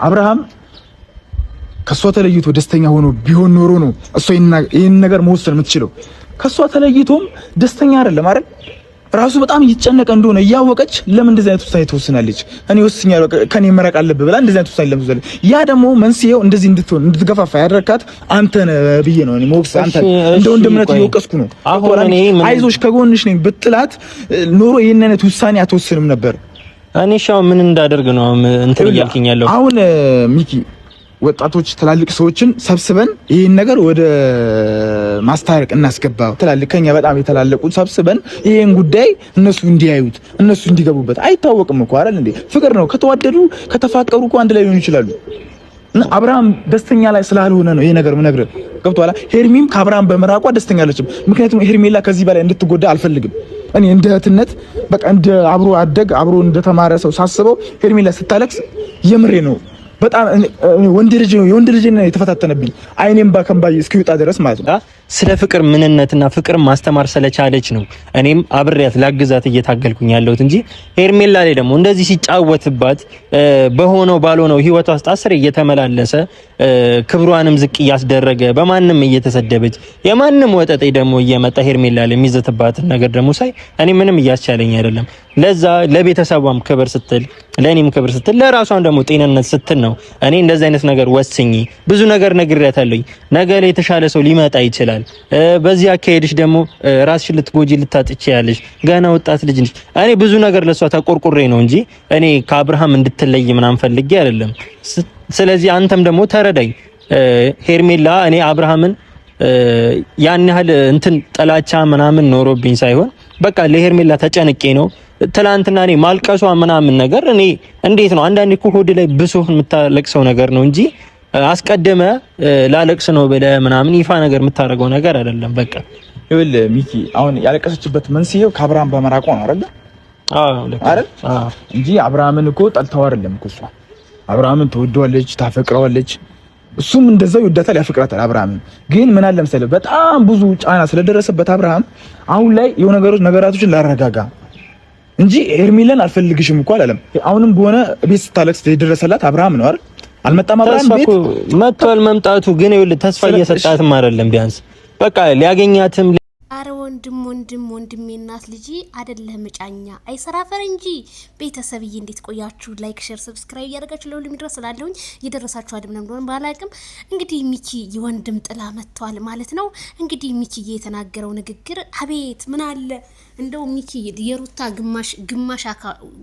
አብርሃም ከሷ ተለይቶ ደስተኛ ሆኖ ቢሆን ኖሮ ነው እሷ ይሄን ነገር መወሰን የምትችለው። ከሷ ተለይቶም ደስተኛ አይደለም አይደል? ራሱ በጣም እየተጨነቀ እንደሆነ እያወቀች ለምን እንደዚህ አይነት ውሳኔ ትወስናለች? እኔ ወስኛለሁ ከኔ መራቅ አለብህ ብላ እንደዚህ አይነት ውሳኔ ለምን ትወስናለች? ያ ደግሞ መንስኤው እንደዚህ እንድትገፋፋ ያደረካት አንተ ነህ ብዬ ነው እኔ ሞክስ አንተ እንደ ወንድምነት እየወቀስኩ ነው። አይዞሽ ከጎንሽ ነኝ ብትላት ኖሮ ይሄን አይነት ውሳኔ አትወስንም ነበር። እኔ ሻው ምን እንዳደርግ ነው እንትን እያልከኝ ያለው? አሁን ሚኪ ወጣቶች ትላልቅ ሰዎችን ሰብስበን ይሄን ነገር ወደ ማስታረቅ እናስገባው። ትላልቅ ከኛ በጣም የተላለቁት ሰብስበን ይሄን ጉዳይ እነሱ እንዲያዩት እነሱ እንዲገቡበት። አይታወቅም እኮ አይደል እንዴ? ፍቅር ነው። ከተዋደዱ ከተፋቀሩ እኮ አንድ ላይ ሊሆኑ ይችላሉ። እና አብርሃም ደስተኛ ላይ ስላልሆነ ነው ይሄ ነገር ምነግርህ። ገብቶሃል? ሄርሚም ከአብርሃም በመራቋ ደስተኛ አለችም። ምክንያቱም ሄርሜላ ከዚህ በላይ እንድትጎዳ አልፈልግም። እኔ እንደ እህትነት በቃ እንደ አብሮ አደግ አብሮ እንደተማረ ሰው ሳስበው ሄርሜላ ስታለቅስ የምሬ ነው በጣም ወንድ ልጅ ነው የወንድ ልጅ ነው የተፈታተነብኝ አይኔም ባከምባይ እስኪወጣ ድረስ ማለት ነው። ስለ ፍቅር ምንነትና ፍቅር ማስተማር ስለቻለች ነው እኔም አብሬያት ላግዛት እየታገልኩኝ ያለሁት እንጂ ሄርሜላ ላይ ደግሞ እንደዚህ ሲጫወትባት በሆነው ባልሆነው ህይወቷ ውስጥ አስር እየተመላለሰ ክብሯንም ዝቅ እያስደረገ በማንም እየተሰደበች የማንም ወጠጤ ደግሞ እየመጣ ሄርሜላ ላይ የሚዘትባት ነገር ደግሞ ሳይ እኔ ምንም እያስቻለኝ አይደለም። ለዛ ለቤተሰቧም ክብር ስትል ለኔም ክብር ስትል ለራሷም ደግሞ ጤንነት ስትል ነው እኔ እንደዚህ አይነት ነገር ወስኜ ብዙ ነገር ነግሬያታለሁ። ነገ ላይ የተሻለ ሰው ሊመጣ ይችላል። በዚህ አካሄድሽ ደግሞ ራስሽን ልትጎጂ ልታጥጪ ያለሽ ገና ወጣት ልጅ ነሽ። እኔ ብዙ ነገር ለሷ ተቆርቁሬ ነው እንጂ እኔ ከአብርሃም እንድትለይ ምናምን ፈልጌ አይደለም። ስለዚህ አንተም ደግሞ ተረዳኝ ሄርሜላ። እኔ አብርሃምን ያን ያህል እንትን ጥላቻ ምናምን ኖሮብኝ ሳይሆን በቃ ለሄርሜላ ተጨንቄ ነው። ትላንትና እኔ ማልቀሷ ምናምን ነገር እኔ እንዴት ነው አንዳንዴ እኮ ሆድ ላይ ብሶህ የምታለቅሰው ነገር ነው እንጂ አስቀደመ ላለቅስ ነው ብለህ ምናምን ይፋ ነገር የምታደርገው ነገር አይደለም። በቃ ይኸውልህ ሚኪ አሁን ያለቀሰችበት መንስኤው ከአብርሃም በመራቋ ነው አይደል? አይደል እንጂ አብርሃምን እኮ ጠልተው አይደለም እኮ እሷ አብርሃምን ትወደዋለች፣ ታፈቅረዋለች። እሱም እንደዛው ይወዳታል፣ ያፈቅራታል። አብርሃምን ግን ምን አለ መሰለህ በጣም ብዙ ጫና ስለደረሰበት አብርሃም አሁን ላይ የሆነ ነገራቶችን ላረጋጋ እንጂ ሄርሜላን አልፈልግሽም እኮ አላለም። አሁንም በሆነ ቤት ስታለቅስ የደረሰላት አብርሃም ነው አይደል? አልመጣም አብርሃም ቤት መጥቷል። መምጣቱ ግን ይኸውልህ ተስፋ እየሰጣትም አይደለም። ቢያንስ በቃ ሊያገኛትም አረ ወንድሜ እናት ልጅ አይደለም ጫኛ አይሰራ ፈረንጂ። ቤተሰብዬ እንዴት ቆያችሁ? ላይክ ሼር ሰብስክራይብ ያደርጋችሁ ለሁሉም ድረስ ስላለሁኝ የደረሳችሁ አድም ነው ባላቅም እንግዲህ ሚኪ የወንድም ጥላ መጥቷል ማለት ነው። እንግዲህ ሚኪ የተናገረው ንግግር አቤት ምን አለ እንደው ሚኪ የሩታ ግማሽ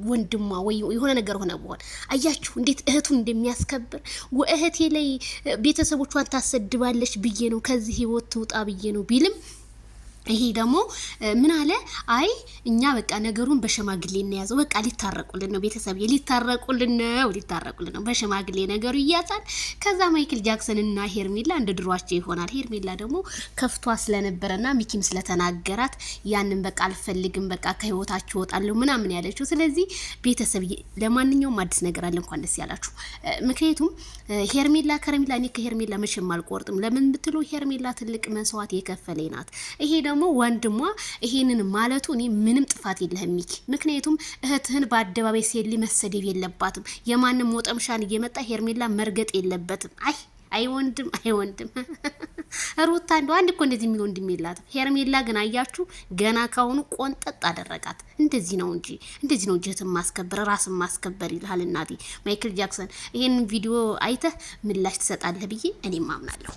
ወንድሟ ወይ የሆነ ነገር ሆነ በሆነ አያችሁ እንዴት እህቱን እንደሚያስከብር ወእህቴ ላይ ቤተሰቦቿን ታሰድባለች ብዬ ነው ከዚህ ህይወት ትውጣ ብዬ ነው ቢልም ይሄ ደግሞ ምን አለ አይ እኛ በቃ ነገሩን በሽማግሌ እናያዘው በቃ ሊታረቁልን ነው ቤተሰብ ሊታረቁልን ነው በሽማግሌ ነገሩ ይያዛል። ከዛ ማይክል ጃክሰን እና ሄርሜላ እንደ ድሯቸው ይሆናል። ሄርሜላ ደግሞ ከፍቷ ስለነበረና ሚኪም ስለተናገራት ያንን በቃ አልፈልግም በቃ ከህይወታችሁ ወጣለሁ ምናምን ያለችው። ስለዚህ ቤተሰብ ለማንኛውም አዲስ ነገር አለ እንኳን ደስ ያላችሁ። ምክንያቱም ሄርሜላ ከረሜላ እኔ ከሄርሜላ መቼም አልቆርጥም። ለምን ብትሉ ሄርሜላ ትልቅ መስዋዕት የከፈለኝ ናት። ይሄ ደግሞ ወንድሟ ይሄንን ማለቱ እኔ ምንም ጥፋት የለህም ሚኪ። ምክንያቱም እህትህን በአደባባይ ሴሊ መሰደብ የለባትም። የማንም ወጠምሻን እየመጣ ሄርሜላ መርገጥ የለበትም። አይ ወንድም ሩታ እንደው አንድ እኮ እንደዚህ የሚሆን ወንድም የላትም። ሄርሜላ ግን አያችሁ ገና ካሁኑ ቆንጠጥ አደረጋት። እንደዚህ ነው እንጂ እህትን ማስከበር ራስን ማስከበር ይልሃል እናቴ። ማይክል ጃክሰን ይሄን ቪዲዮ አይተህ ምላሽ ትሰጣለህ ብዬ እኔም አምናለሁ።